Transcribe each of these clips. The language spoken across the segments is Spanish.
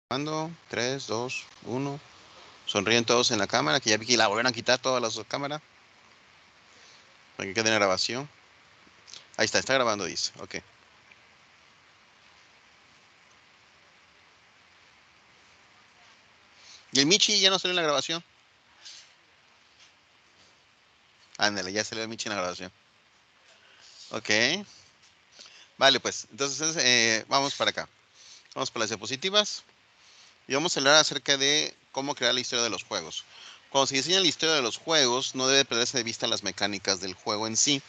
Grabando, 3, 2, 1. Sonríen todos en la cámara, que ya vi que la volvieron a quitar todas las cámaras. Para que quede en grabación. Ahí está grabando, dice. Ok. ¿Y el Michi ya no salió en la grabación? Ándale, ya salió el Michi en la grabación. Ok. Vale, pues. Entonces, vamos para acá. Vamos para las diapositivas. Y vamos a hablar acerca de cómo crear la historia de los juegos. Cuando se diseña la historia de los juegos, no debe perderse de vista las mecánicas del juego en sí.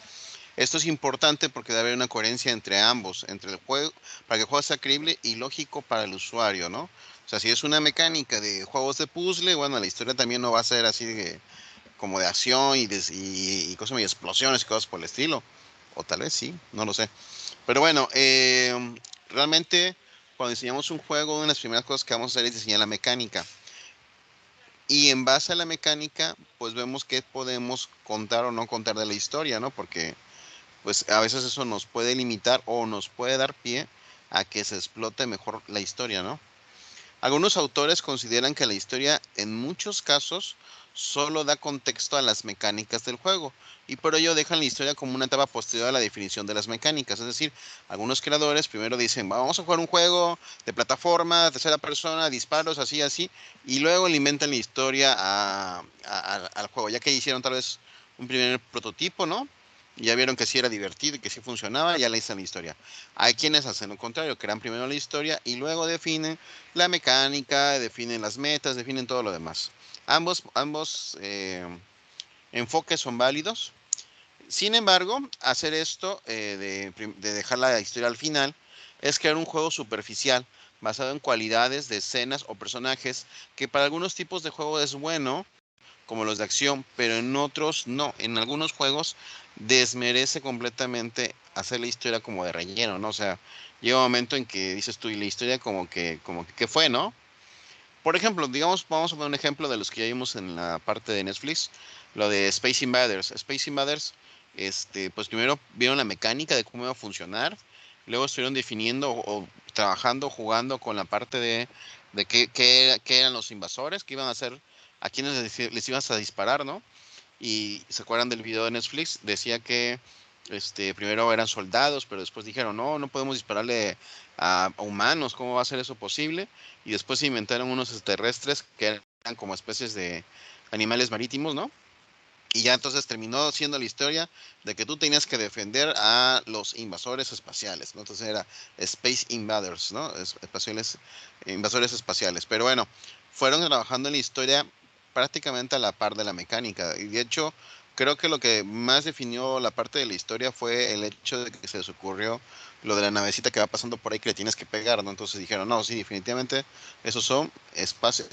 Esto es importante porque debe haber una coherencia entre ambos, entre el juego, para que el juego sea creíble y lógico para el usuario, ¿no? O sea, si es una mecánica de juegos de puzzle, bueno, la historia también no va a ser así como de acción y cosas y explosiones y cosas por el estilo. O tal vez sí, no lo sé. Pero bueno, realmente cuando diseñamos un juego, una de las primeras cosas que vamos a hacer es diseñar la mecánica. Y en base a la mecánica, pues vemos qué podemos contar o no contar de la historia, ¿no? Porque pues a veces eso nos puede limitar o nos puede dar pie a que se explote mejor la historia, ¿no? Algunos autores consideran que la historia en muchos casos solo da contexto a las mecánicas del juego y por ello dejan la historia como una etapa posterior a la definición de las mecánicas. Es decir, algunos creadores primero dicen, vamos a jugar un juego de plataforma, tercera persona, disparos, así, así, y luego le inventan la historia al juego, ya que hicieron tal vez un primer prototipo, ¿no? Ya vieron que sí era divertido y que sí funcionaba, ya le hicieron la historia. Hay quienes hacen lo contrario, crean primero la historia y luego definen la mecánica, definen las metas, definen todo lo demás. Ambos enfoques son válidos. Sin embargo, hacer esto de dejar la historia al final es crear un juego superficial basado en cualidades de escenas o personajes que para algunos tipos de juego es bueno, como los de acción, pero en otros no. En algunos juegos desmerece completamente hacer la historia como de relleno, ¿no? O sea, llega un momento en que dices tú, y la historia como que ¿qué fue, no? Por ejemplo, digamos, vamos a poner un ejemplo de los que ya vimos en la parte de Netflix, lo de Space Invaders. Space Invaders, pues primero vieron la mecánica de cómo iba a funcionar, luego estuvieron definiendo o trabajando, jugando con la parte de qué eran los invasores, qué iban a hacer, a quienes les ibas a disparar, ¿no? Y se acuerdan del video de Netflix, decía que primero eran soldados, pero después dijeron, no, no podemos dispararle a humanos, ¿cómo va a ser eso posible? Y después se inventaron unos extraterrestres que eran como especies de animales marítimos, ¿no? Y ya entonces terminó siendo la historia de que tú tenías que defender a los invasores espaciales, ¿no? Entonces era Space Invaders, ¿no? Espaciales, invasores espaciales. Pero bueno, fueron trabajando en la historia prácticamente a la par de la mecánica. Y de hecho, creo que lo que más definió la parte de la historia fue el hecho de que se les ocurrió lo de la navecita que va pasando por ahí que le tienes que pegar, ¿no? Entonces dijeron, no, sí, definitivamente esos son espacios,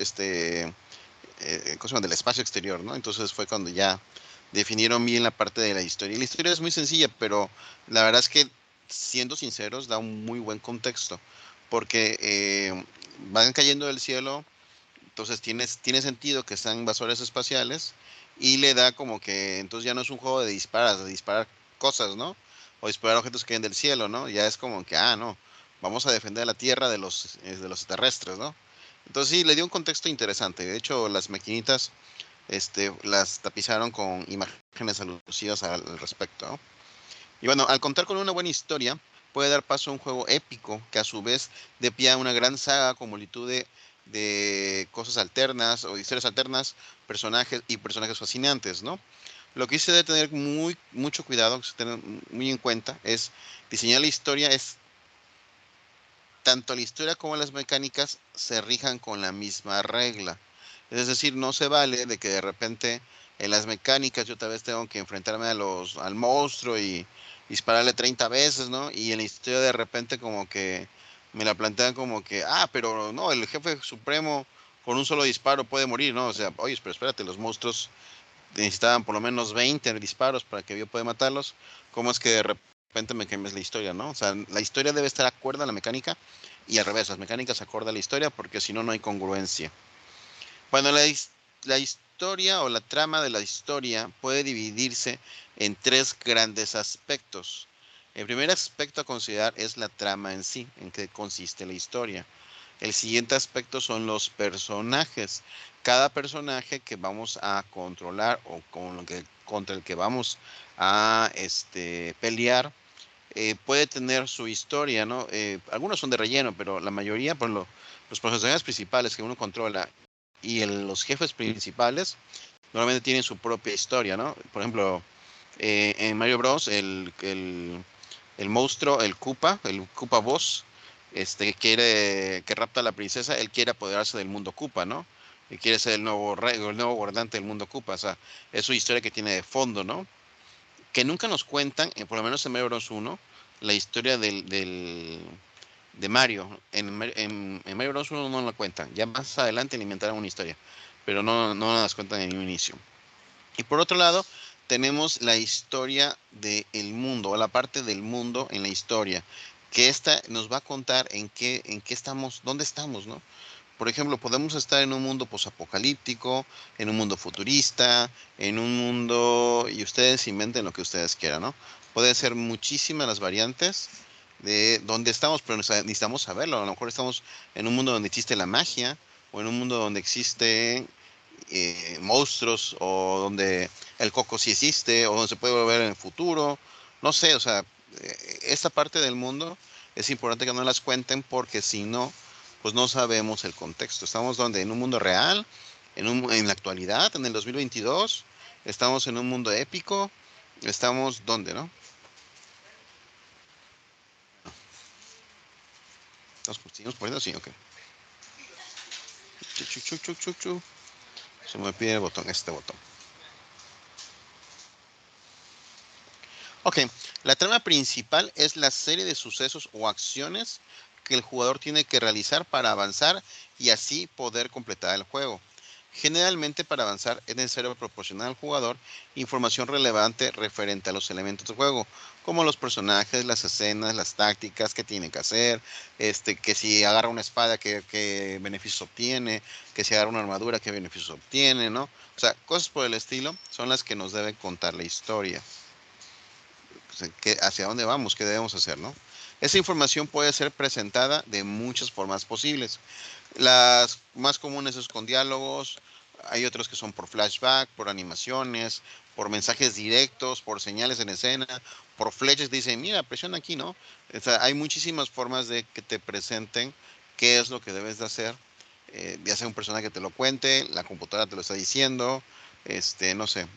cosas del espacio exterior, ¿no? Entonces fue cuando ya definieron bien la parte de la historia. Y la historia es muy sencilla, pero la verdad es que, siendo sinceros, da un muy buen contexto, porque van cayendo del cielo, entonces tiene sentido que sean invasores espaciales y le da como que, entonces ya no es un juego de disparar cosas, ¿no? O disparar objetos que caen del cielo, ¿no? Ya es como que, no, vamos a defender la Tierra de los terrestres, ¿no? Entonces sí, le dio un contexto interesante. De hecho, las maquinitas las tapizaron con imágenes alusivas al respecto, ¿no? Y bueno, al contar con una buena historia, puede dar paso a un juego épico que a su vez dé pie a una gran saga con multitud de cosas alternas o historias alternas, personajes fascinantes, ¿no? Lo que sí se debe tener mucho cuidado, tener muy en cuenta, es diseñar la historia, es tanto la historia como las mecánicas se rijan con la misma regla. Es decir, no se vale de que de repente en las mecánicas yo tal vez tengo que enfrentarme al monstruo y dispararle 30 veces, ¿no? Y en la historia de repente como que me la plantean como que, pero no, el jefe supremo con un solo disparo puede morir, ¿no? O sea, oye, pero espérate, los monstruos necesitaban por lo menos 20 disparos para que yo pueda matarlos. ¿Cómo es que de repente me cambias la historia, no? O sea, la historia debe estar acorde a la mecánica y al revés, las mecánicas acorde a la historia porque si no, no hay congruencia. Bueno, la historia o la trama de la historia puede dividirse en tres grandes aspectos. El primer aspecto a considerar es la trama en sí, en qué consiste la historia. El siguiente aspecto son los personajes. Cada personaje que vamos a controlar o contra el que vamos a pelear puede tener su historia, ¿no? Algunos son de relleno, pero la mayoría, los personajes principales que uno controla y los jefes principales normalmente tienen su propia historia, ¿no? Por ejemplo, en Mario Bros. El monstruo, el Koopa Boss, que rapta a la princesa, él quiere apoderarse del mundo Koopa, ¿no? Y quiere ser el nuevo rey, el nuevo gobernante del mundo Koopa. O sea, es su historia que tiene de fondo, ¿no? Que nunca nos cuentan, por lo menos en Mario Bros. 1, la historia de Mario. En Mario Bros. 1 no la cuentan. Ya más adelante le inventaron una historia, pero no las cuentan en un inicio. Y por otro lado, tenemos la historia del mundo, o la parte del mundo en la historia, que esta nos va a contar en qué estamos, dónde estamos, ¿no? Por ejemplo, podemos estar en un mundo posapocalíptico, en un mundo futurista, en un mundo, y ustedes inventen lo que ustedes quieran, ¿no? Pueden ser muchísimas las variantes de dónde estamos, pero necesitamos saberlo. A lo mejor estamos en un mundo donde existe la magia, o en un mundo donde existen monstruos, o donde el coco sí existe, o donde se puede volver en el futuro. No sé, o sea, esta parte del mundo es importante que no las cuenten porque si no, pues no sabemos el contexto. Estamos donde, en un mundo real, en la actualidad, en el 2022, estamos en un mundo épico, estamos donde, ¿no? ¿Seguimos poniendo? Sí, ok. Se me pide el botón, este botón. Ok, la trama principal es la serie de sucesos o acciones que el jugador tiene que realizar para avanzar y así poder completar el juego. Generalmente para avanzar es necesario proporcionar al jugador información relevante referente a los elementos del juego, como los personajes, las escenas, las tácticas que tiene que hacer, que si agarra una espada, qué beneficios obtiene, que si agarra una armadura, qué beneficios obtiene, ¿no? O sea, cosas por el estilo son las que nos debe contar la historia. Hacia dónde vamos, qué debemos hacer, ¿no? Esa información puede ser presentada de muchas formas posibles. Las más comunes es con diálogos, hay otros que son por flashback, por animaciones, por mensajes directos, por señales en escena, por flechas que dicen, mira, presiona aquí, ¿no? O sea, hay muchísimas formas de que te presenten qué es lo que debes de hacer, ya sea un personaje que te lo cuente, la computadora te lo está diciendo, no sé,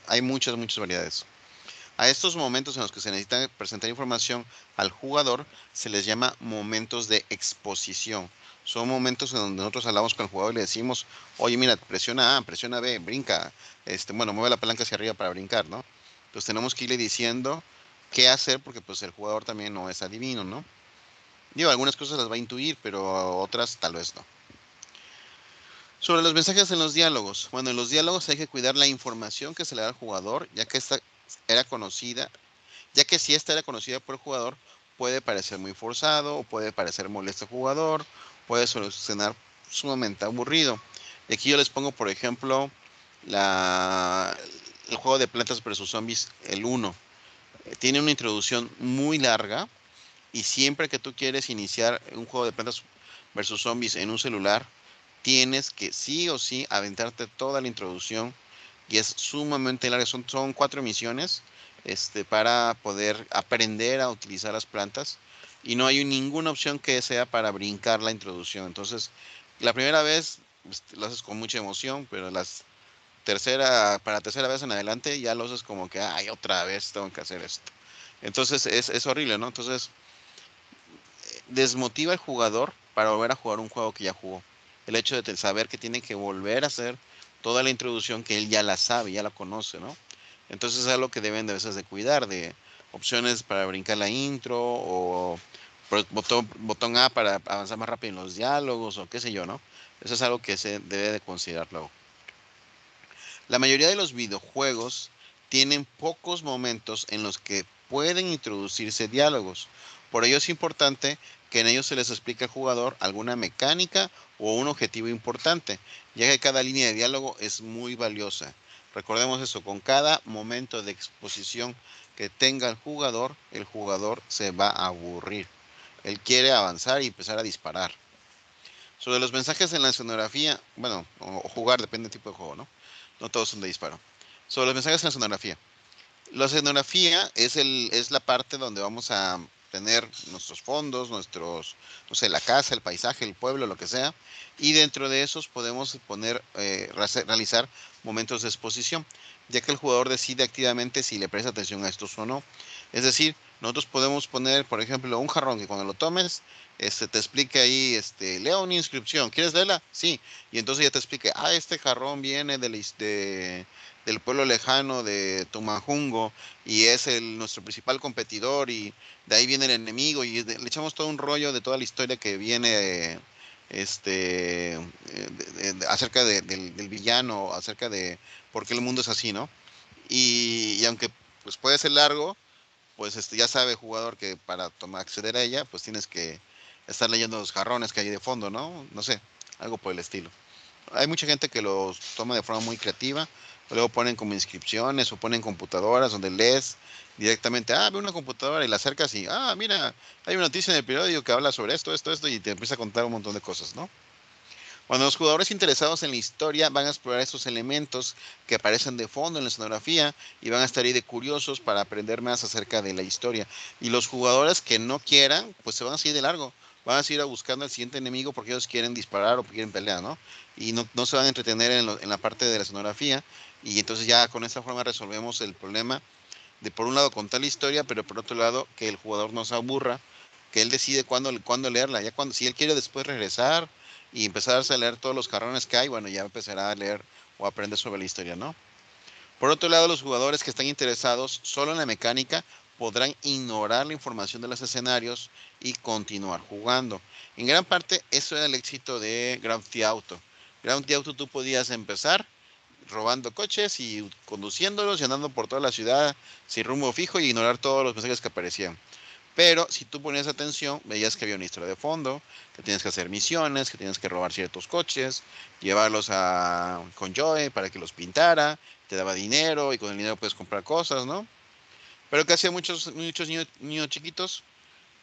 hay muchas variedades. A estos momentos en los que se necesita presentar información al jugador se les llama momentos de exposición. Son momentos en donde nosotros hablamos con el jugador y le decimos, oye, mira, presiona A, presiona B, brinca, mueve la palanca hacia arriba para brincar, ¿no? Entonces tenemos que irle diciendo qué hacer porque pues el jugador también no es adivino, ¿no? Digo, algunas cosas las va a intuir, pero otras tal vez no. Sobre los mensajes en los diálogos. Bueno, en los diálogos hay que cuidar la información que se le da al jugador, ya que esta era conocida ya que si esta era conocida por el jugador, puede parecer muy forzado o puede parecer molesto al jugador, puede sonar sumamente aburrido. Y aquí yo les pongo, por ejemplo, el juego de Plantas vs Zombies, el 1. Tiene una introducción muy larga y siempre que tú quieres iniciar un juego de Plantas vs Zombies en un celular, tienes que sí o sí aventarte toda la introducción y es sumamente larga. Son 4 misiones para poder aprender a utilizar las plantas y no hay ninguna opción que sea para brincar la introducción. Entonces, la primera vez lo haces con mucha emoción, pero para la tercera vez en adelante ya lo haces como que, ay, otra vez tengo que hacer esto. Entonces, es horrible, ¿no? Entonces, desmotiva al jugador para volver a jugar un juego que ya jugó. El hecho de saber que tiene que volver a hacer toda la introducción que él ya la sabe, ya la conoce, ¿no? Entonces es algo que deben de veces de cuidar, de opciones para brincar la intro o botón A para avanzar más rápido en los diálogos o qué sé yo, ¿no? Eso es algo que se debe de considerar luego. La mayoría de los videojuegos tienen pocos momentos en los que pueden introducirse diálogos. Por ello es importante que en ellos se les explique al jugador alguna mecánica o un objetivo importante, ya que cada línea de diálogo es muy valiosa. Recordemos eso, con cada momento de exposición que tenga el jugador se va a aburrir. Él quiere avanzar y empezar a disparar. Sobre los mensajes en la escenografía, bueno, o jugar, depende del tipo de juego, ¿no? No todos son de disparo. Sobre los mensajes en la escenografía. La escenografía es la parte donde vamos a tener nuestros fondos, no sé, la casa, el paisaje, el pueblo, lo que sea. Y dentro de esos podemos realizar momentos de exposición, ya que el jugador decide activamente si le presta atención a estos o no. Es decir, nosotros podemos poner, por ejemplo, un jarrón que cuando lo tomes, te explique ahí, lea una inscripción. ¿Quieres leerla? Sí. Y entonces ya te explique, este jarrón viene del pueblo lejano de Tumajungo y es nuestro principal competidor y de ahí viene el enemigo y le echamos todo un rollo de toda la historia que viene acerca del villano, acerca de por qué el mundo es así, ¿no? Y aunque pues puede ser largo, pues ya sabe el jugador que para acceder a ella, pues tienes que estar leyendo los jarrones que hay de fondo, ¿no? No sé, algo por el estilo. Hay mucha gente que los toma de forma muy creativa, luego ponen como inscripciones o ponen computadoras donde lees directamente, ve una computadora y la acercas y, mira, hay una noticia en el periódico que habla sobre esto, y te empieza a contar un montón de cosas, ¿no? Cuando los jugadores interesados en la historia van a explorar esos elementos que aparecen de fondo en la escenografía y van a estar ahí de curiosos para aprender más acerca de la historia. Y los jugadores que no quieran, pues se van a seguir de largo. Van a seguir a buscando al siguiente enemigo porque ellos quieren disparar o quieren pelear, ¿no? Y no se van a entretener en la parte de la escenografía. Y entonces ya con esta forma resolvemos el problema de, por un lado, contar la historia, pero por otro lado, que el jugador no se aburra, que él decide cuándo leerla. Ya cuando, si él quiere después regresar y empezar a leer todos los carrones que hay, bueno, ya empezará a leer o a aprender sobre la historia, ¿no? Por otro lado, los jugadores que están interesados solo en la mecánica podrán ignorar la información de los escenarios y continuar jugando. En gran parte, eso era el éxito de Grand Theft Auto. Grand Theft Auto tú podías empezar robando coches y conduciéndolos y andando por toda la ciudad sin rumbo fijo y ignorar todos los mensajes que aparecían. Pero si tú ponías atención, veías que había una historia de fondo, que tienes que hacer misiones, que tienes que robar ciertos coches, llevarlos con Joe para que los pintara, te daba dinero y con el dinero puedes comprar cosas, ¿no? Pero que hacían muchos niños chiquitos,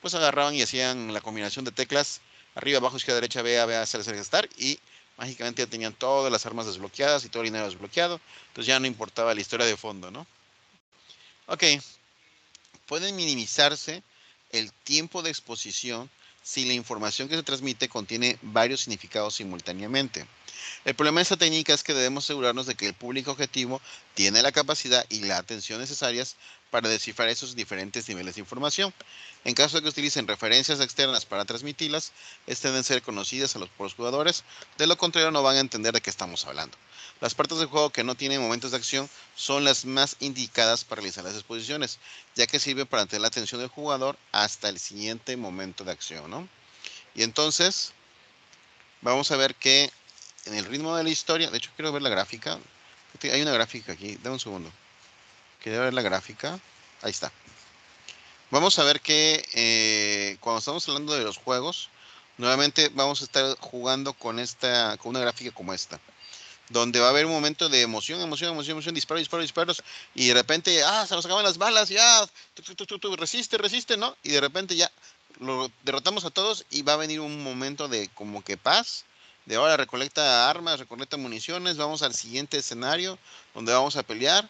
pues agarraban y hacían la combinación de teclas, arriba, abajo, izquierda, derecha, B, A, B, A, C, C, Start, y mágicamente ya tenían todas las armas desbloqueadas y todo el dinero desbloqueado, entonces ya no importaba la historia de fondo, ¿no? Ok, pueden minimizarse el tiempo de exposición si la información que se transmite contiene varios significados simultáneamente. El problema de esta técnica es que debemos asegurarnos de que el público objetivo tiene la capacidad y la atención necesarias para descifrar esos diferentes niveles de información. En caso de que utilicen referencias externas para transmitirlas, estas deben ser conocidas por los jugadores, de lo contrario no van a entender de qué estamos hablando. Las partes del juego que no tienen momentos de acción son las más indicadas para realizar las exposiciones, ya que sirven para mantener la atención del jugador hasta el siguiente momento de acción, ¿no? Y entonces, vamos a ver que en el ritmo de la historia, de hecho quiero ver la gráfica. Hay una gráfica aquí, dame un segundo. Quiero ver la gráfica. Ahí está. Vamos a ver que cuando estamos hablando de los juegos, nuevamente vamos a estar jugando con una gráfica como esta, donde va a haber un momento de emoción, disparos, y de repente, se nos acaban las balas, resiste, ¿no? Y de repente ya lo derrotamos a todos y va a venir un momento de como que paz, de ahora recolecta armas, recolecta municiones, vamos al siguiente escenario donde vamos a pelear,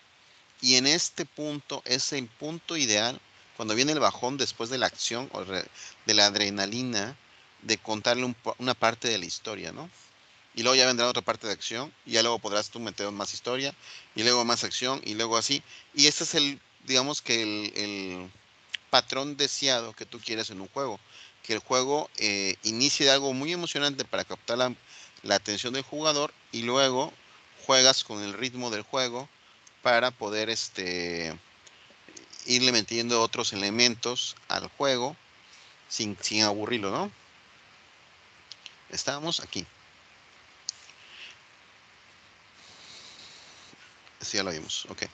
y en este punto es el punto ideal, cuando viene el bajón después de la acción o de la adrenalina, de contarle una parte de la historia, ¿no? Y luego ya vendrá otra parte de acción, y ya luego podrás tú meter más historia, y luego más acción, y luego así. Y este es digamos que el patrón deseado que tú quieres en un juego. Que el juego inicie de algo muy emocionante para captar la atención del jugador, y luego juegas con el ritmo del juego para poder irle metiendo otros elementos al juego sin aburrirlo, ¿no? Estamos aquí. Sí, ya lo vimos. Ok.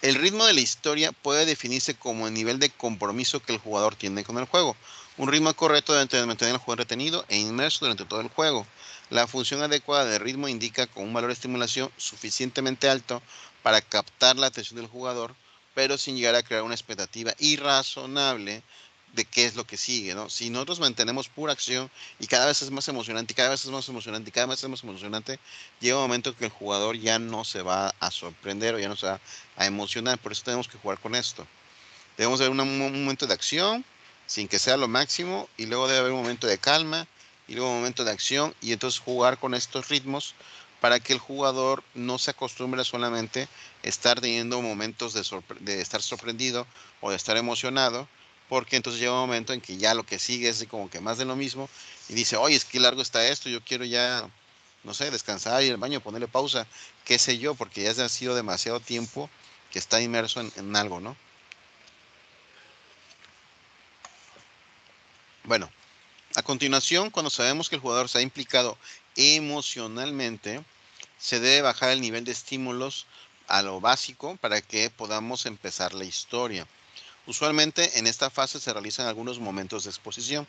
El ritmo de la historia puede definirse como el nivel de compromiso que el jugador tiene con el juego. Un ritmo correcto debe mantener al jugador retenido e inmerso durante todo el juego. La función adecuada de ritmo indica con un valor de estimulación suficientemente alto para captar la atención del jugador, pero sin llegar a crear una expectativa irrazonable de qué es lo que sigue, ¿no? Si nosotros mantenemos pura acción y cada vez es más emocionante, y cada vez es más emocionante, y cada vez es más emocionante, llega un momento que el jugador ya no se va a sorprender o ya no se va a emocionar. Por eso tenemos que jugar con esto. Debemos de haber un momento de acción sin que sea lo máximo, y luego debe haber un momento de calma y luego un momento de acción, y entonces jugar con estos ritmos para que el jugador no se acostumbre solamente a estar teniendo momentos de estar sorprendido o de estar emocionado, porque entonces llega un momento en que ya lo que sigue es como que más de lo mismo y dice, oye, es que largo está esto, yo quiero ya, no sé, descansar, ir al baño, ponerle pausa, qué sé yo, porque ya ha sido demasiado tiempo que está inmerso en algo, ¿no? Bueno, a continuación, cuando sabemos que el jugador se ha implicado emocionalmente, se debe bajar el nivel de estímulos a lo básico para que podamos empezar la historia. Usualmente en esta fase se realizan algunos momentos de exposición.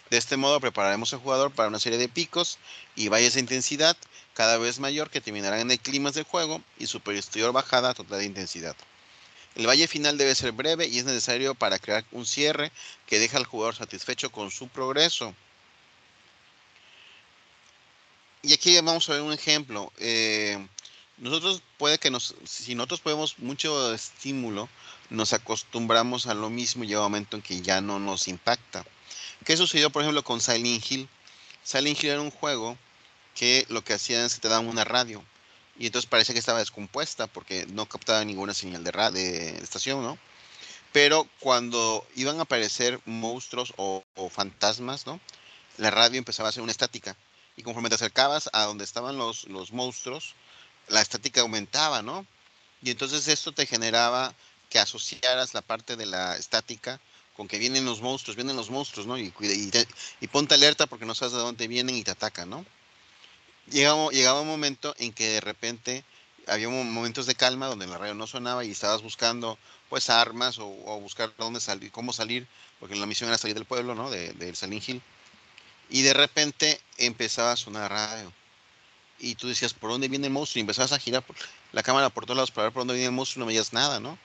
De este modo prepararemos al jugador para una serie de picos y valles de intensidad cada vez mayor que terminarán en el clímax del juego y su posterior bajada total de intensidad. El valle final debe ser breve y es necesario para crear un cierre que deja al jugador satisfecho con su progreso. Y aquí vamos a ver un ejemplo. Nosotros puede que si nosotros podemos mucho estímulo, nos acostumbramos a lo mismo y llega un momento en que ya no nos impacta. ¿Qué sucedió, por ejemplo, con Silent Hill? Silent Hill era un juego que lo que hacían es que te daban una radio. Y entonces parecía que estaba descompuesta porque no captaba ninguna señal de estación, ¿no? Pero cuando iban a aparecer monstruos o fantasmas, ¿no? La radio empezaba a hacer una estática. Y conforme te acercabas a donde estaban los monstruos, la estática aumentaba, ¿no? Y entonces esto te generaba que asociaras la parte de la estática con que vienen los monstruos, ¿no? Y ponte alerta porque no sabes de dónde vienen y te atacan, ¿no? Llegaba un momento en que de repente había momentos de calma donde la radio no sonaba y estabas buscando pues armas o buscar dónde salir, cómo salir, porque la misión era salir del pueblo, ¿no? De Silent Hill. Y de repente empezaba a sonar radio. Y tú decías, ¿por dónde viene el monstruo? Y empezabas a girar la cámara por todos lados para ver por dónde viene el monstruo y no veías nada, ¿no?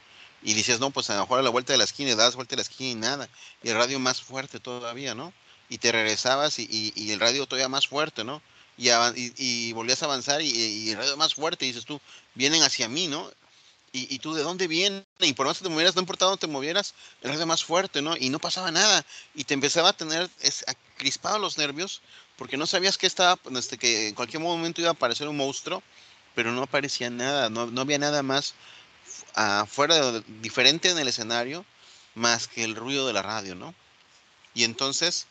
Y decías, no, pues a lo mejor a la vuelta de la esquina, y das vuelta de la esquina y nada. Y el radio más fuerte todavía, ¿no? Y te regresabas y el radio todavía más fuerte, ¿no? Y volvías a avanzar y el radio más fuerte. Y dices tú, vienen hacia mí, ¿no? Y tú, ¿de dónde viene? Y por más que te movieras, no importaba dónde te movieras, el radio más fuerte, ¿no? Y no pasaba nada. Y te empezaba a tener crispado los nervios porque no sabías que estaba, que en cualquier momento iba a aparecer un monstruo, pero no aparecía nada, no había nada más diferente en el escenario más que el ruido de la radio, ¿no? Y entonces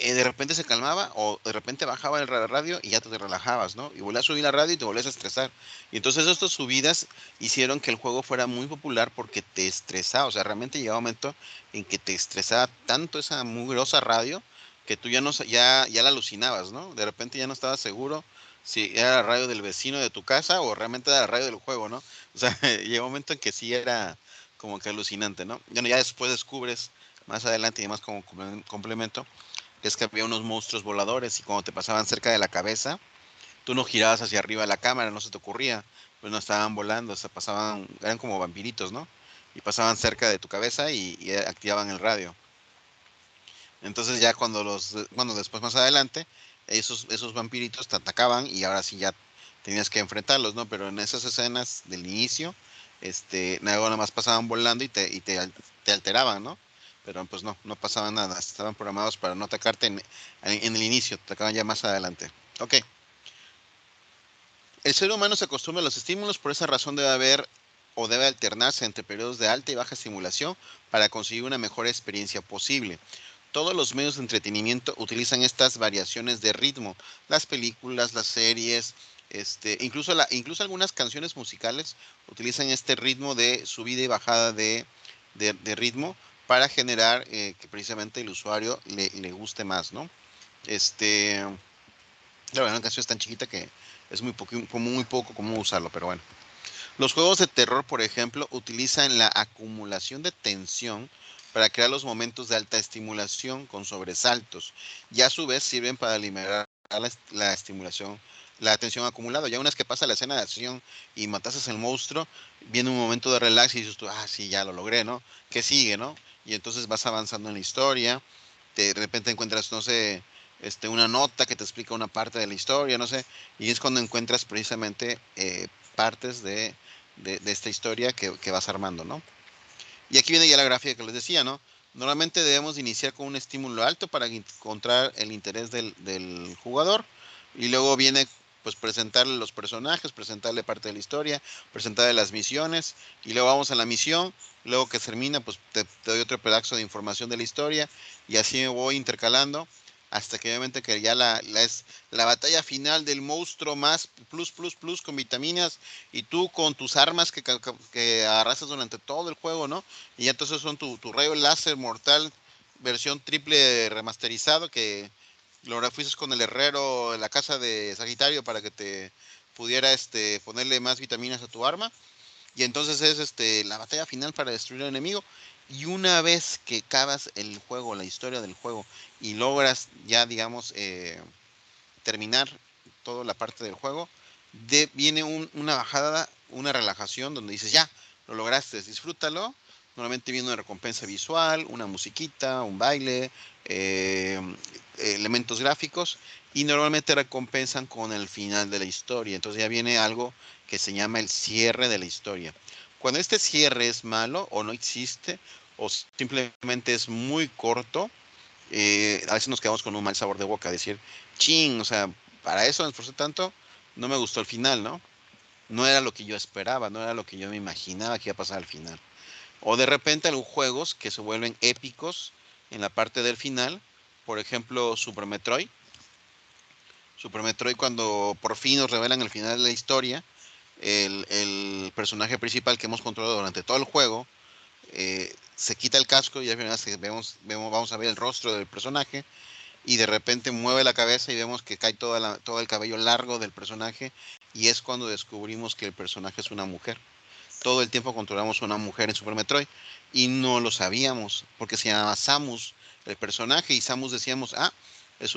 de repente se calmaba o de repente bajaba el radio y ya te relajabas, ¿no? Y volvías a subir la radio y te volvías a estresar. Y entonces estas subidas hicieron que el juego fuera muy popular porque te estresaba, o sea, realmente llegaba un momento en que te estresaba tanto esa mugrosa radio que tú ya no ya la alucinabas, ¿no? De repente ya no estabas seguro si era la radio del vecino de tu casa o realmente era la radio del juego, ¿no? O sea, llegó un momento en que sí era como que alucinante, ¿no? Bueno, ya después descubres más adelante y más como complemento es que había unos monstruos voladores y cuando te pasaban cerca de la cabeza, tú no girabas hacia arriba de la cámara, no se te ocurría, pues no estaban volando, se pasaban, eran como vampiritos, ¿no? Y pasaban cerca de tu cabeza y activaban el radio. Entonces ya cuando después más adelante, esos vampiritos te atacaban y ahora sí ya tenías que enfrentarlos, ¿no? Pero en esas escenas del inicio, nada más pasaban volando te alteraban, ¿no? Pero pues no pasaba nada, estaban programados para no atacarte en el inicio, te atacaban ya más adelante. Ok, el ser humano se acostumbra a los estímulos, por esa razón debe haber o debe alternarse entre periodos de alta y baja estimulación para conseguir una mejor experiencia posible. Todos los medios de entretenimiento utilizan estas variaciones de ritmo, las películas, las series, incluso algunas canciones musicales utilizan este ritmo de subida y bajada de ritmo para generar que precisamente el usuario le guste más, ¿no? Este, la verdad, una canción es tan chiquita que es muy poco común usarlo, pero bueno. Los juegos de terror, por ejemplo, utilizan la acumulación de tensión para crear los momentos de alta estimulación con sobresaltos y a su vez sirven para liberar la estimulación, la tensión acumulada. Ya una vez que pasa la escena de acción y matases el monstruo, viene un momento de relax y dices tú, ah, sí, ya lo logré, ¿no? ¿Qué sigue, no? y entonces vas avanzando en la historia, de repente encuentras, no sé, una nota que te explica una parte de la historia, no sé, y es cuando encuentras precisamente partes de esta historia que vas armando, ¿no? Y aquí viene ya la gráfica que les decía, ¿no? Normalmente debemos iniciar con un estímulo alto para encontrar el interés del jugador y luego viene pues presentarle los personajes, presentarle parte de la historia, presentarle las misiones y luego vamos a la misión, luego que termina pues te doy otro pedazo de información de la historia y así me voy intercalando hasta que obviamente que ya es la batalla final del monstruo más plus con vitaminas y tú con tus armas que agarraste durante todo el juego, ¿no? Y entonces son tu rayo láser mortal versión triple remasterizado que lo refuerzas con el herrero en la casa de Sagitario para que te pudiera ponerle más vitaminas a tu arma. Y entonces es la batalla final para destruir al enemigo. Y una vez que acabas el juego, la historia del juego, y logras ya, digamos, terminar toda la parte del juego, viene una bajada, una relajación donde dices, ya, lo lograste, disfrútalo. Normalmente viene una recompensa visual, una musiquita, un baile, eh, elementos gráficos y normalmente recompensan con el final de la historia. Entonces ya viene algo que se llama el cierre de la historia. Cuando este cierre es malo o no existe o simplemente es muy corto, a veces nos quedamos con un mal sabor de boca, decir, ching, o sea, para eso me esforcé tanto, no me gustó el final, ¿no? No era lo que yo esperaba, no era lo que yo me imaginaba que iba a pasar al final. O de repente algunos juegos que se vuelven épicos en la parte del final, por ejemplo, Super Metroid. Super Metroid cuando por fin nos revelan el final de la historia, el personaje principal que hemos controlado durante todo el juego, se quita el casco y ya vamos a ver el rostro del personaje y de repente mueve la cabeza y vemos que cae todo el cabello largo del personaje y es cuando descubrimos que el personaje es una mujer. Todo el tiempo controlamos a una mujer en Super Metroid y no lo sabíamos porque se llamaba Samus el personaje y Samus decíamos, es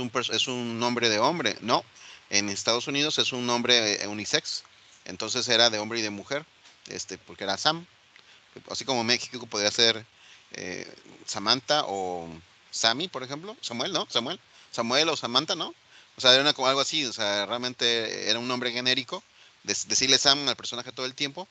un nombre de hombre. No, en Estados Unidos es un nombre unisex, entonces era de hombre y de mujer, porque era Sam, así como México podría ser eh, Samantha o Sammy, por ejemplo, Samuel, ¿no? Samuel o Samantha, ¿no? O sea, era como algo así, o sea, realmente era un nombre genérico, decirle Sam al personaje todo el tiempo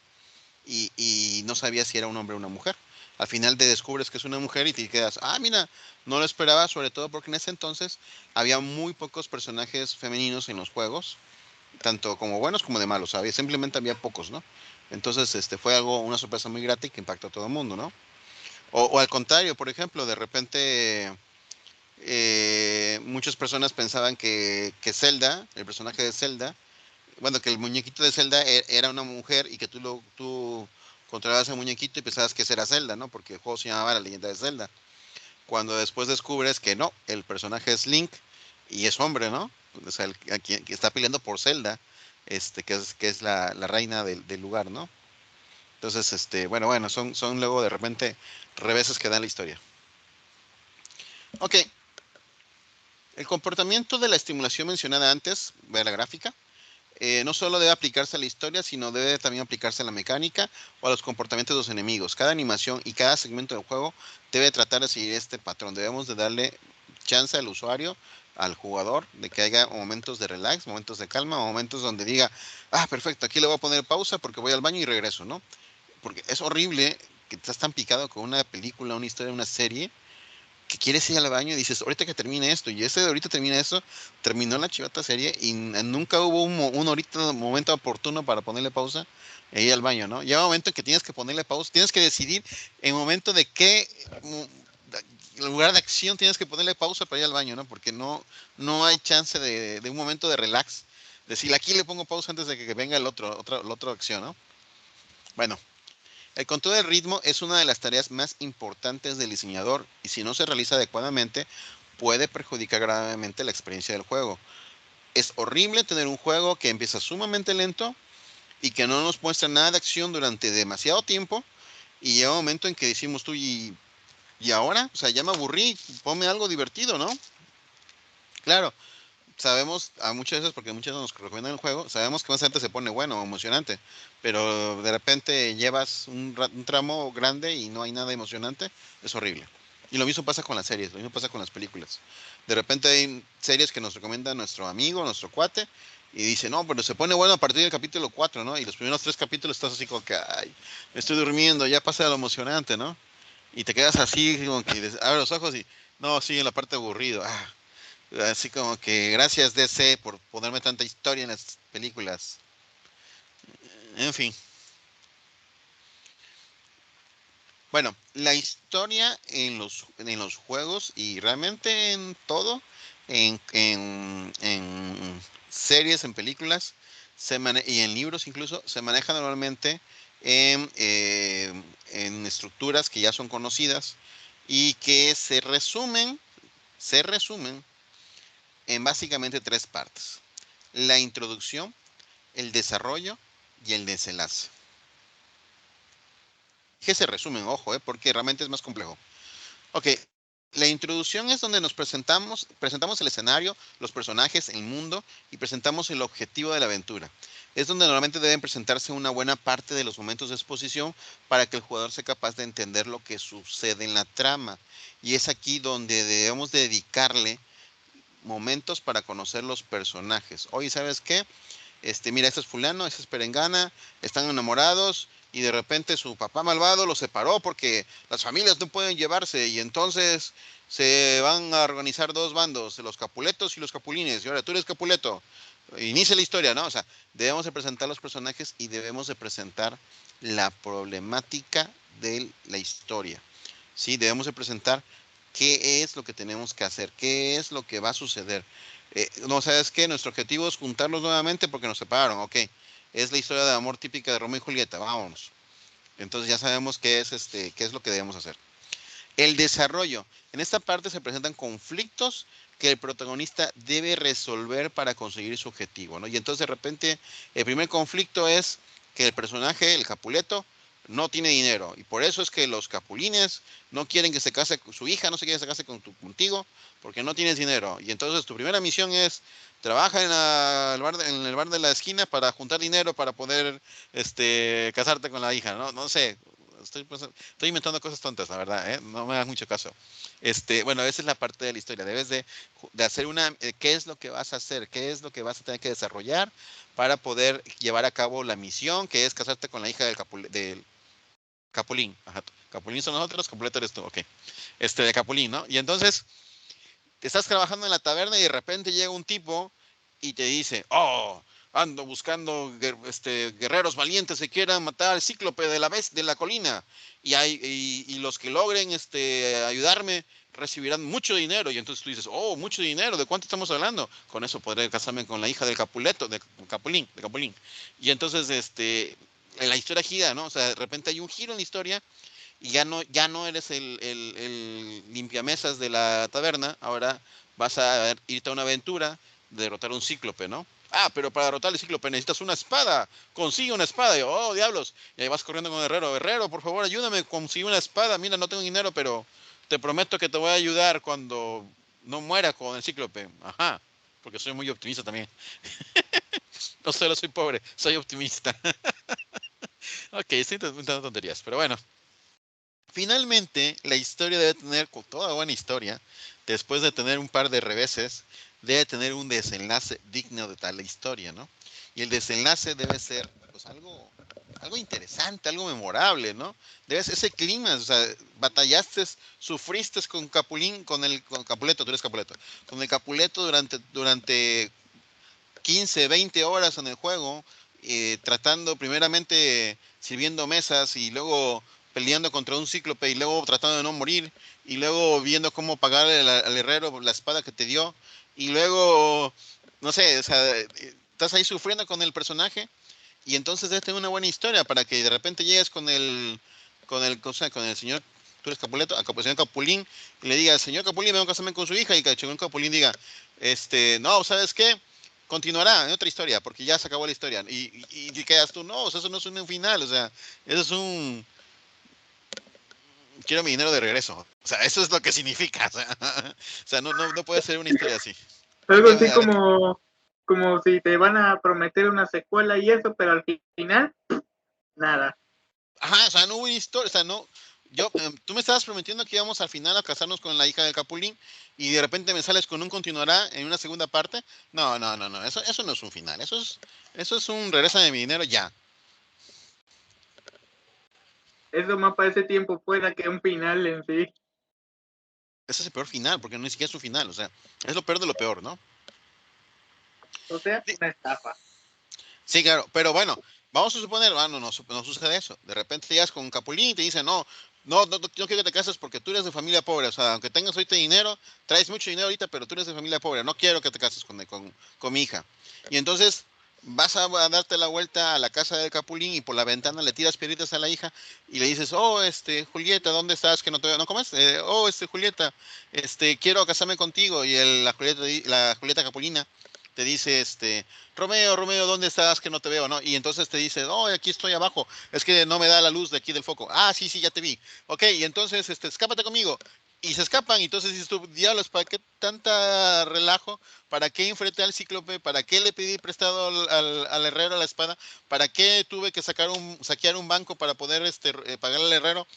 y no sabía si era un hombre o una mujer. Al final te descubres que es una mujer y te quedas, mira, no lo esperaba, sobre todo porque en ese entonces había muy pocos personajes femeninos en los juegos, tanto como buenos como de malos, ¿sabes? Simplemente había pocos, ¿no? Entonces, fue una sorpresa muy grata y que impactó a todo el mundo, ¿no? O al contrario, por ejemplo, de repente muchas personas pensaban que Zelda, el personaje de Zelda, bueno, que el muñequito de Zelda era una mujer y que tú controlabas el muñequito y pensabas que ese era Zelda, ¿no? Porque el juego se llamaba La Leyenda de Zelda. Cuando después descubres que no, el personaje es Link y es hombre, ¿no? O sea, que está peleando por Zelda, que es la reina del lugar, ¿no? Entonces, bueno, son luego de repente reveses que dan la historia. Ok, el comportamiento de la estimulación mencionada antes, ve la gráfica, no solo debe aplicarse a la historia, sino debe también aplicarse a la mecánica o a los comportamientos de los enemigos. Cada animación y cada segmento del juego debe tratar de seguir este patrón. Debemos de darle chance al usuario, al jugador, de que haya momentos de relax, momentos de calma, momentos donde diga, perfecto, aquí le voy a poner pausa porque voy al baño y regreso, ¿no? Porque es horrible que estás tan picado con una película, una historia, una serie, que quieres ir al baño y dices, ahorita que termine esto, y ese de ahorita termina eso, terminó la chivata serie y nunca hubo un momento oportuno para ponerle pausa e ir al baño, ¿no? Llega un momento en que tienes que ponerle pausa, tienes que decidir en el momento de qué lugar de acción tienes que ponerle pausa para ir al baño, ¿no? Porque no hay chance de un momento de relax. Decir, aquí le pongo pausa antes de que venga la otra acción, ¿no? Bueno, el control del ritmo es una de las tareas más importantes del diseñador y si no se realiza adecuadamente puede perjudicar gravemente la experiencia del juego. Es horrible tener un juego que empieza sumamente lento y que no nos muestra nada de acción durante demasiado tiempo y llega un momento en que decimos tú y ahora, o sea, ya me aburrí, ponme algo divertido, ¿no? Claro, sabemos a muchas veces, porque muchas veces nos recomiendan el juego, sabemos que más adelante se pone bueno o emocionante, pero de repente llevas un tramo grande y no hay nada emocionante, es horrible. Y lo mismo pasa con las series, lo mismo pasa con las películas. De repente hay series que nos recomienda nuestro amigo, nuestro cuate, y dice, no, pero se pone bueno a partir del capítulo 4, ¿no? Y los primeros 3 capítulos estás así como que, ay, me estoy durmiendo, ya pasa lo emocionante, ¿no? Y te quedas así, como que abres los ojos y, no, sigue en la parte aburrido. Así como que gracias DC por ponerme tanta historia en las películas. En fin. Bueno, la historia en los juegos y realmente en todo, en series, en películas, y en libros incluso, se maneja normalmente en estructuras que ya son conocidas y que se resumen en básicamente tres partes. La introducción, el desarrollo y el desenlace. Que se resumen, ojo, porque realmente es más complejo. Ok, la introducción es donde nos presentamos el escenario, los personajes, el mundo y presentamos el objetivo de la aventura. Es donde normalmente deben presentarse una buena parte de los momentos de exposición para que el jugador sea capaz de entender lo que sucede en la trama. Y es aquí donde debemos dedicarle momentos para conocer los personajes. Oye, ¿sabes qué? Mira, este es fulano, este es perengana, están enamorados y de repente su papá malvado los separó porque las familias no pueden llevarse y entonces se van a organizar dos bandos, los capuletos y los capulines, y ahora tú eres capuleto. Inicia la historia, ¿no? O sea, debemos de presentar los personajes y debemos de presentar la problemática de la historia. ¿Sí? Debemos de presentar qué es lo que tenemos que hacer, qué es lo que va a suceder. No, ¿sabes qué? Nuestro objetivo es juntarlos nuevamente porque nos separaron, ok. Es la historia de amor típica de Romeo y Julieta, vámonos. Entonces ya sabemos qué es lo que debemos hacer. El desarrollo. En esta parte se presentan conflictos que el protagonista debe resolver para conseguir su objetivo, ¿no? Y entonces de repente el primer conflicto es que el personaje, el Capuleto, no tiene dinero. Y por eso es que los capulines no quieren que se case, su hija no se quiere que se case contigo porque no tienes dinero. Y entonces tu primera misión es trabaja en el bar de la esquina para juntar dinero para poder casarte con la hija, ¿no? No sé, estoy inventando cosas tontas, la verdad, ¿eh? No me hagas mucho caso. Bueno, esa es la parte de la historia. Debes de hacer qué es lo que vas a hacer, qué es lo que vas a tener que desarrollar para poder llevar a cabo la misión, que es casarte con la hija del Capulín. Ajá. Capulín son nosotros, Capuleto eres tú, ok. De Capulín, ¿no? Y entonces, te estás trabajando en la taberna y de repente llega un tipo y te dice, oh, ando buscando guerreros valientes que quieran matar al cíclope de la colina y los que logren ayudarme recibirán mucho dinero. Y entonces tú dices, oh, mucho dinero, ¿de cuánto estamos hablando? Con eso podré casarme con la hija del Capuleto, de Capulín. Y entonces la historia gira, ¿no? O sea, de repente hay un giro en la historia y ya no eres el limpiamesas de la taberna, ahora vas a irte a una aventura de derrotar a un cíclope, ¿no? Ah, pero para derrotar al cíclope necesitas una espada, consigue una espada, y, oh, diablos, y ahí vas corriendo con el herrero, herrero, por favor, ayúdame, consigue una espada, mira, no tengo dinero, pero te prometo que te voy a ayudar cuando no muera con el cíclope, ajá, porque soy muy optimista también, no solo soy pobre, soy optimista. Ok, estoy inventando tonterías, pero bueno. Finalmente, la historia debe tener, con toda buena historia, después de tener un par de reveses, debe tener un desenlace digno de tal historia, ¿no? Y el desenlace debe ser, pues, algo interesante, algo memorable, ¿no? Debe ser ese clima, o sea, batallaste, sufriste con Capulín, con Capuleto, tú eres Capuleto, con el Capuleto durante 15, 20 horas en el juego, tratando primeramente sirviendo mesas y luego peleando contra un cíclope y luego tratando de no morir y luego viendo cómo pagarle al herrero la espada que te dio y luego, no sé, o sea, estás ahí sufriendo con el personaje y entonces debes tener una buena historia para que de repente llegues con el señor, tú eres Capuleto, el señor Capulín, y le diga, señor Capulín, vengo a casarme con su hija, y que el señor Capulín diga, no, ¿sabes qué? Continuará en otra historia, porque ya se acabó la historia. Y quedas tú, no, o sea, eso no es un final, o sea, eso es quiero mi dinero de regreso. O sea, eso es lo que significa. O sea, no puede ser una historia así. Algo así como si te van a prometer una secuela y eso, pero al final, nada. Ajá, o sea, no hubo historia, o sea, no. Tú me estabas prometiendo que íbamos al final a casarnos con la hija del Capulín y de repente me sales con un continuará en una segunda parte. No, no, no, no, eso no es un final, eso es un regresa de mi dinero ya. Eso más para ese tiempo pueda que un final en sí. Ese es el peor final, porque ni siquiera es un final, o sea, es lo peor de lo peor, ¿no? O sea, Sí, una estafa. sí, claro, pero bueno, vamos a suponer, no sucede eso. De repente llegas con Capulín y te dice, no quiero que te cases porque tú eres de familia pobre. O sea, aunque tengas ahorita dinero, traes mucho dinero ahorita, pero tú eres de familia pobre. No quiero que te cases con mi hija. Y entonces vas a darte la vuelta a la casa del Capulín y por la ventana le tiras piedritas a la hija y le dices, oh, Julieta, ¿dónde estás? Que no te veo, ¿no comes? Julieta, quiero casarme contigo. Y la Julieta Capulina te dice, Romeo, ¿dónde estás? Que no te veo, ¿no? Y entonces te dice, oh, aquí estoy abajo, es que no me da la luz de aquí del foco. Ah, sí, ya te vi. Ok, y entonces, escápate conmigo. Y se escapan, y entonces dices tú, diablos, ¿para qué tanta relajo? ¿Para qué enfrenté al cíclope? ¿Para qué le pedí prestado al herrero la espada? ¿Para qué tuve que saquear un banco para poder pagar al herrero?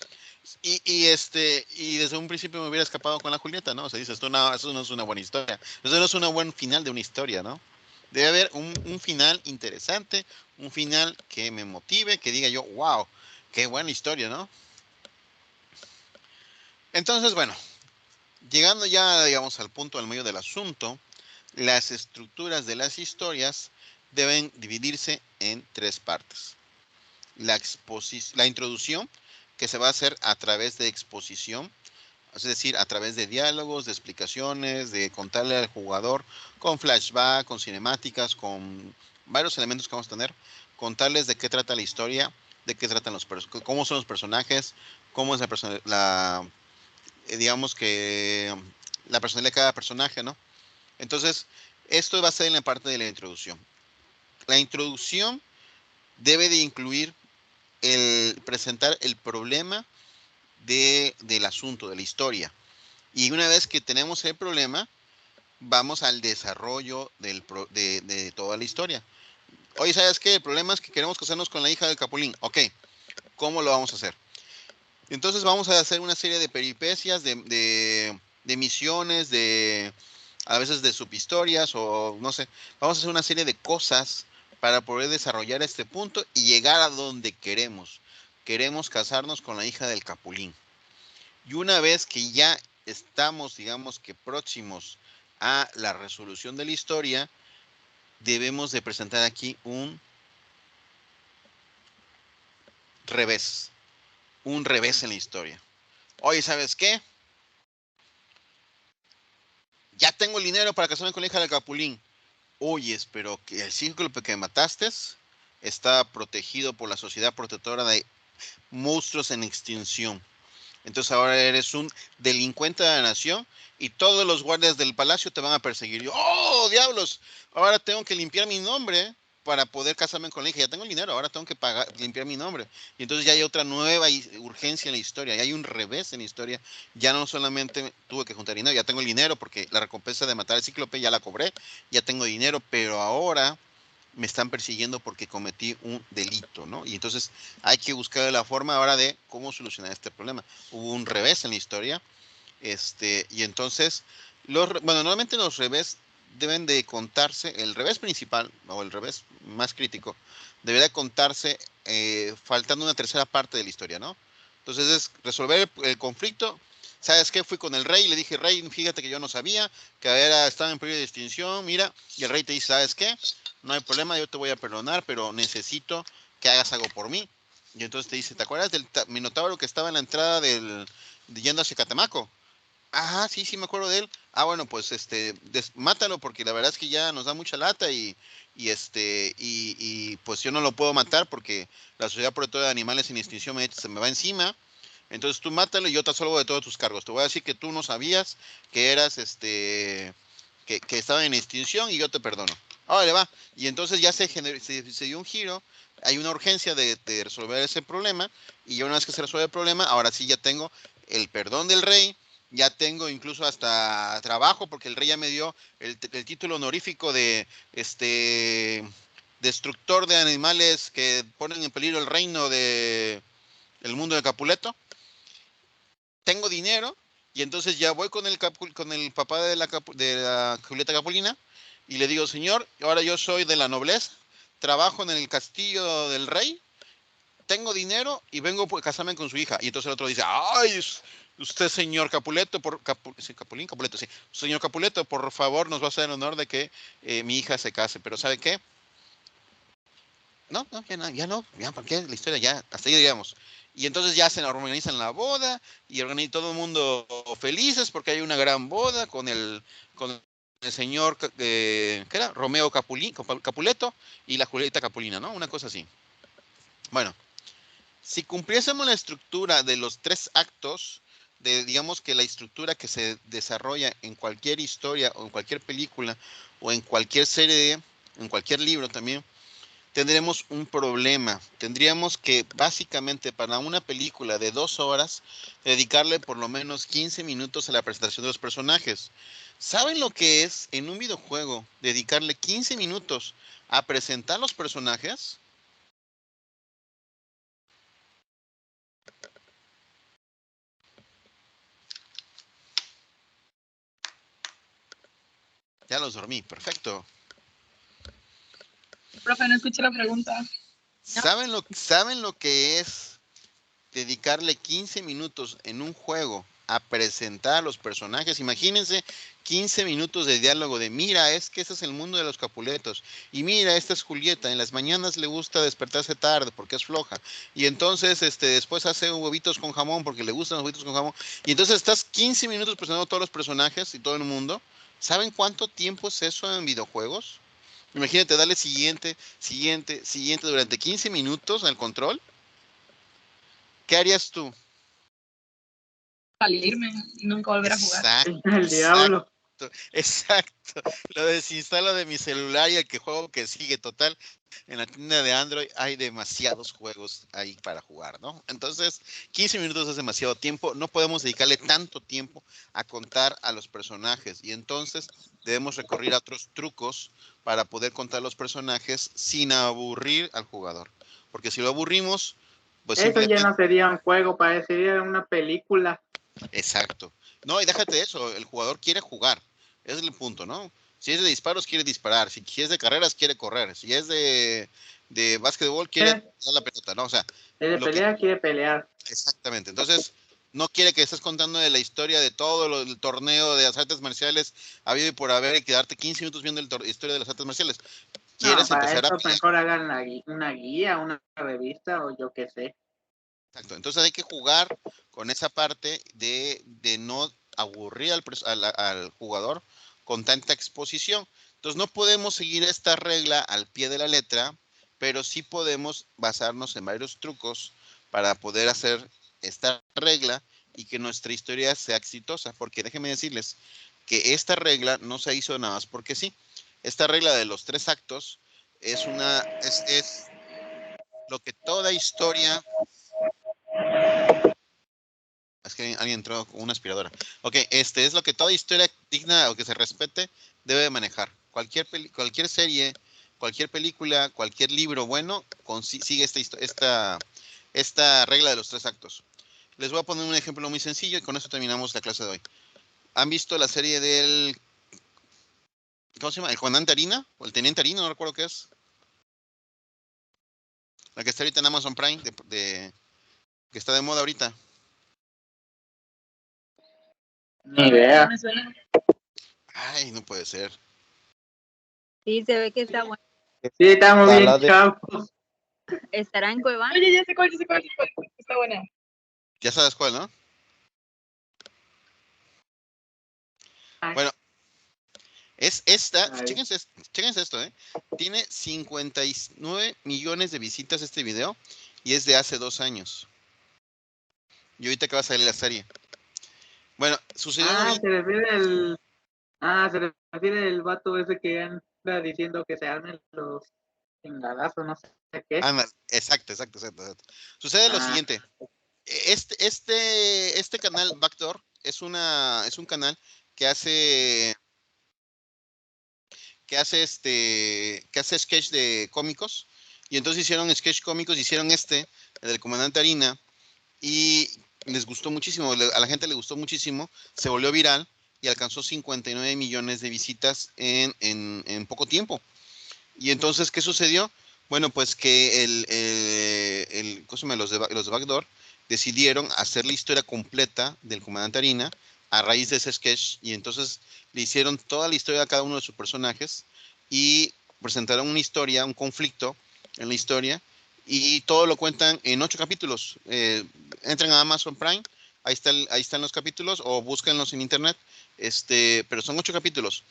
Y desde un principio me hubiera escapado con la Julieta, ¿no? O sea, dices, eso no es una buena historia. Eso no es un buen final de una historia, ¿no? Debe haber un final interesante, un final que me motive, que diga yo, wow, qué buena historia, ¿no? Entonces, bueno, llegando ya, digamos, al punto del medio del asunto, las estructuras de las historias deben dividirse en tres partes. La introducción, que se va a hacer a través de exposición, es decir, a través de diálogos, de explicaciones, de contarle al jugador con flashback, con cinemáticas, con varios elementos que vamos a tener, contarles de qué trata la historia, de qué tratan cómo son los personajes, cómo es digamos que la personalidad de cada personaje, ¿no? Entonces, esto va a ser en la parte de la introducción. La introducción debe de incluir el presentar el problema del asunto, de la historia. Y una vez que tenemos el problema, vamos al desarrollo de toda la historia. Oye, ¿sabes qué? El problema es que queremos casarnos con la hija del Capulín. Ok, ¿cómo lo vamos a hacer? Entonces vamos a hacer una serie de peripecias, de misiones, a veces de subhistorias o no sé. Vamos a hacer una serie de cosas para poder desarrollar este punto y llegar a donde queremos. Queremos casarnos con la hija del Capulín. Y una vez que ya estamos, digamos que próximos a la resolución de la historia, debemos de presentar aquí revés, un revés en la historia. Oye, ¿sabes qué? Ya tengo el dinero para casarme con la hija del Capulín. Oye, pero que el cíclope que mataste está protegido por la Sociedad Protectora de Monstruos en Extinción. Entonces ahora eres un delincuente de la nación y todos los guardias del palacio te van a perseguir. Yo, ¡oh, diablos! Ahora tengo que limpiar mi nombre para poder casarme con la hija. Ya tengo el dinero, ahora tengo que limpiar mi nombre. Y entonces ya hay otra nueva urgencia en la historia, ya hay un revés en la historia. Ya no solamente tuve que juntar dinero, ya tengo el dinero porque la recompensa de matar al cíclope ya la cobré, ya tengo dinero, pero ahora me están persiguiendo porque cometí un delito, ¿no? Y entonces hay que buscar la forma ahora de cómo solucionar este problema. Hubo un revés en la historia, y entonces, normalmente los revés deben de contarse, el revés principal o el revés más crítico, debería contarse faltando una tercera parte de la historia, ¿no? Entonces es resolver el conflicto. ¿Sabes qué? Fui con el rey y le dije, rey, fíjate que yo no sabía que estaba en periodo de extinción, mira, y el rey te dice, ¿sabes qué? No hay problema, yo te voy a perdonar, pero necesito que hagas algo por mí. Y entonces te dice, ¿te acuerdas del minotauro que estaba en la entrada yendo hacia Catemaco? Ajá, sí, me acuerdo de él. Ah, bueno, pues mátalo porque la verdad es que ya nos da mucha lata y pues yo no lo puedo matar porque la Sociedad Protectora de Animales en Extinción se me va encima. Entonces tú mátalo y yo te absolvo de todos tus cargos. Te voy a decir que tú no sabías que eras que estaba en extinción y yo te perdono. Ahora le va. Y entonces ya se dio un giro. Hay una urgencia de resolver ese problema. Y una vez que se resuelve el problema, ahora sí ya tengo el perdón del rey, Ya tengo incluso hasta trabajo porque el rey ya me dio el título honorífico de destructor de animales que ponen en peligro el reino de el mundo de Capuleto. Tengo dinero y entonces ya voy con el papá de la Julieta Capulina y le digo, señor, ahora yo soy de la nobleza, trabajo en el castillo del rey, tengo dinero y vengo a casarme con su hija. Y entonces el otro dice, ay, usted, señor Capuleto, Capuleto, sí. Señor Capuleto, por favor, nos va a hacer el honor de que mi hija se case. Pero ¿sabe qué? No, ya, ¿por qué? La historia ya, hasta ahí llegamos. Y entonces ya se organizan la boda y organiza todo el mundo felices porque hay una gran boda con el señor, ¿qué era? Romeo Capuleto y la Julieta Capulina, ¿no? Una cosa así. Bueno, si cumpliésemos la estructura de los 3 actos, digamos que la estructura que se desarrolla en cualquier historia o en cualquier película o en cualquier serie, en cualquier libro también, tendremos un problema. Tendríamos que básicamente para una película de 2 horas dedicarle por lo menos 15 minutos a la presentación de los personajes. ¿Saben lo que es en un videojuego dedicarle 15 minutos a presentar los personajes? Ya los dormí, perfecto. Profe, no escuché la pregunta. ¿Saben lo que es dedicarle 15 minutos en un juego a presentar a los personajes? Imagínense 15 minutos de diálogo de, mira, es que ese es el mundo de los Capuletos, y mira, esta es Julieta, en las mañanas le gusta despertarse tarde porque es floja, y entonces después hace huevitos con jamón porque le gustan los huevitos con jamón, y entonces estás 15 minutos presentando a todos los personajes y todo el mundo. ¿Saben cuánto tiempo es eso en videojuegos? Imagínate darle siguiente durante 15 minutos al control. ¿Qué harías tú? Salirme, nunca volver a jugar. El diablo. Exacto. Lo desinstalo de mi celular y el que juego que sigue. Total, en la tienda de Android hay demasiados juegos ahí para jugar, ¿no? Entonces, 15 minutos es demasiado tiempo. No podemos dedicarle tanto tiempo a contar a los personajes. Y entonces debemos recurrir a otros trucos para poder contar los personajes sin aburrir al jugador. Porque si lo aburrimos, pues Eso ya simplemente... no sería un juego, parecería una película. Exacto. No, y déjate eso, el jugador quiere jugar. Ese es el punto, ¿no? Si es de disparos, quiere disparar. Si es de carreras, quiere correr. Si es de básquetbol, quiere dar la pelota, ¿no? O sea, El de lo que... pelea quiere pelear. Exactamente. Entonces, no quiere que estés contando de la historia de todo el torneo de las artes marciales habido y por haber y quedarte 15 minutos viendo la historia de las artes marciales. No, Quieres para empezar a eso pelear. mejor hagan una guía, una revista o yo qué sé. Exacto. Entonces hay que jugar con esa parte de no aburrir al jugador con tanta exposición. Entonces no podemos seguir esta regla al pie de la letra, pero sí podemos basarnos en varios trucos para poder hacer esta regla y que nuestra historia sea exitosa. Porque déjenme decirles que esta regla no se hizo nada más porque sí. Esta regla de los 3 actos es lo que toda historia... Es que alguien entró con una aspiradora. Ok, es lo que toda historia digna o que se respete debe de manejar. Cualquier serie, cualquier película, cualquier libro bueno, sigue esta regla de los 3 actos. Les voy a poner un ejemplo muy sencillo y con eso terminamos la clase de hoy. ¿Han visto la serie del... ¿Cómo se llama? ¿El comandante Harina? ¿O el teniente Harina? No recuerdo qué es. La que está ahorita en Amazon Prime, que está de moda ahorita. Ni idea. Me suena. Ay, no puede ser. Sí, se ve que está bueno. Sí, estamos bien chavos. Estará en Cuevana. Oye, ya sé cuál. Está buena. Ya sabes cuál, ¿no? Bueno, es esta, chéquense esto, tiene 59 millones de visitas este video y es de hace 2 años. Y ahorita que va a salir la serie. Bueno, sucedió algo bien. Se refiere el vato ese que anda diciendo que se armen los chingadazos, no sé qué. Exacto. Sucede lo siguiente. Este canal Backdoor es un canal que hace sketch de cómicos, y entonces hicieron sketch cómicos, hicieron el del Comandante Harina, y les gustó muchísimo, a la gente le gustó muchísimo, se volvió viral y alcanzó 59 millones de visitas en poco tiempo. Y entonces, ¿qué sucedió? Bueno, pues que los de Backdoor decidieron hacer la historia completa del Comandante Harina a raíz de ese sketch, y entonces le hicieron toda la historia a cada uno de sus personajes y presentaron una historia, un conflicto en la historia, y todo lo cuentan en 8 capítulos. Entren a Amazon Prime, ahí están los capítulos, o búsquenlos en internet, pero son 8 capítulos.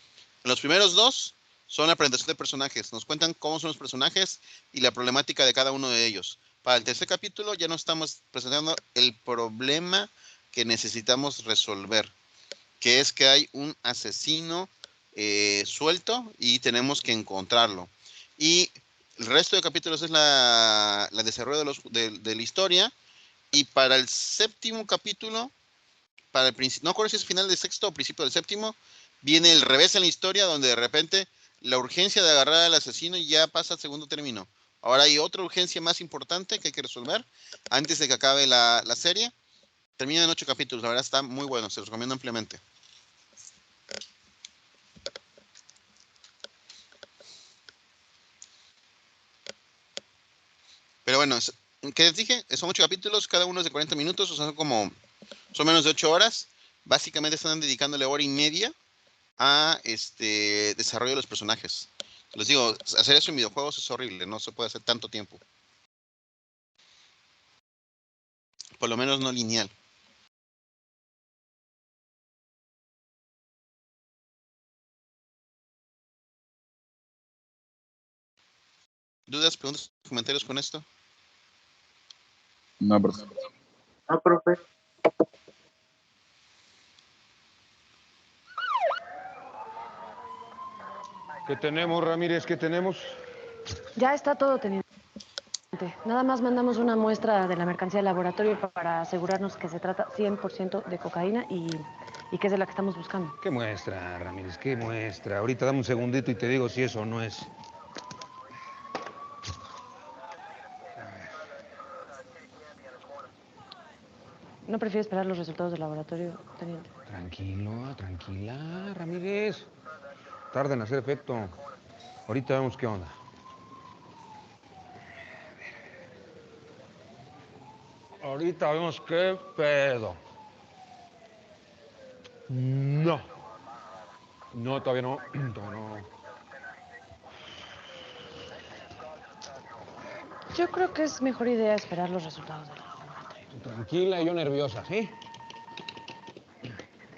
Los primeros 2 son la presentación de personajes, nos cuentan cómo son los personajes y la problemática de cada uno de ellos. Para el tercer capítulo ya nos estamos presentando el problema que necesitamos resolver, que es que hay un asesino suelto y tenemos que encontrarlo. Y el resto de capítulos es la desarrollo de la historia. Y para el séptimo capítulo, no recuerdo si es final del sexto o principio del séptimo, viene el revés en la historia, donde de repente la urgencia de agarrar al asesino ya pasa al segundo término. Ahora hay otra urgencia más importante que hay que resolver antes de que acabe la serie. Termina en 8 capítulos, la verdad está muy bueno, se los recomiendo ampliamente. Pero bueno, ¿qué les dije? Son 8 capítulos, cada uno es de 40 minutos, o sea, son menos de 8 horas. Básicamente están dedicándole hora y media a desarrollo de los personajes. Les digo, hacer eso en videojuegos es horrible, no se puede hacer tanto tiempo. Por lo menos no lineal. ¿Dudas, preguntas, comentarios con esto? No, profe. No, profe. ¿Qué tenemos, Ramírez? ¿Qué tenemos? Ya está todo, teniente. Nada más mandamos una muestra de la mercancía del laboratorio para asegurarnos que se trata 100% de cocaína y que es de la que estamos buscando. ¿Qué muestra, Ramírez? ¿Qué muestra? Ahorita dame un segundito y te digo si eso o no es. ¿No prefiere esperar los resultados del laboratorio, teniente? Tranquilo, tranquila, Ramírez. Tarda en hacer efecto. Ahorita vemos qué onda. Ahorita vemos qué pedo. No. No, todavía no. Todavía no. Yo creo que es mejor idea esperar los resultados del laboratorio. Tranquila y yo nerviosa, ¿sí?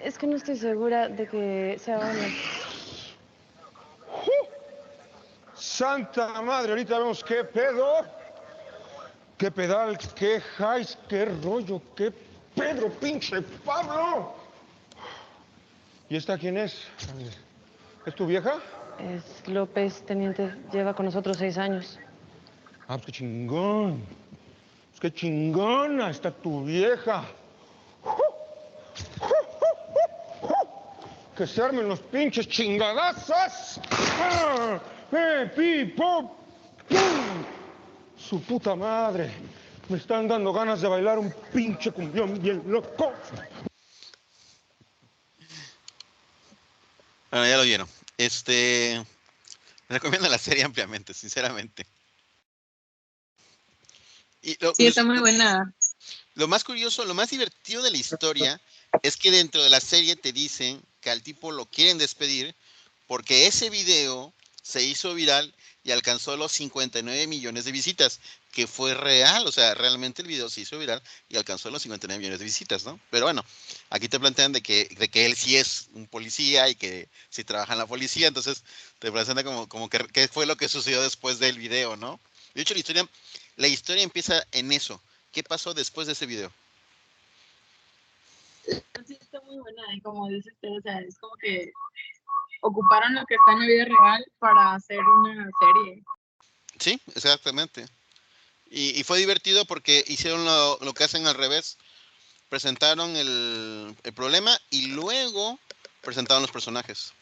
Es que no estoy segura de que sea una... ¡Santa madre! Ahorita vemos qué pedo. ¡Qué pedal! ¡Qué highs! ¡Qué rollo! ¡Qué Pedro, pinche Pablo! ¿Y esta quién es? ¿Es tu vieja? Es López, teniente. Lleva con nosotros 6 años. Ah, pues qué chingón. Pues qué chingona está tu vieja. Que se armen los pinches chingadazos. ¡Ah! ¡Pi, pop! ¡Pum! Su puta madre. Me están dando ganas de bailar un pinche cumbión bien loco. Bueno, ya lo vieron. Recomiendo la serie ampliamente, sinceramente. Y Sí, está muy buena. Lo más curioso, lo más divertido de la historia es que dentro de la serie te dicen que al tipo lo quieren despedir porque ese video se hizo viral y alcanzó los 59 millones de visitas, que fue real, o sea, realmente el video se hizo viral y alcanzó los 59 millones de visitas, ¿no? Pero bueno, aquí te plantean de que él sí es un policía y que sí trabaja en la policía, entonces te presentan como que qué fue lo que sucedió después del video, ¿no? De hecho, la historia empieza en eso. ¿Qué pasó después de ese video? Sí, está muy buena. Y como dice usted, o sea, es como que ocuparon lo que está en la vida real para hacer una serie. Sí, exactamente. Y fue divertido porque hicieron lo que hacen al revés. Presentaron el problema y luego presentaron los personajes.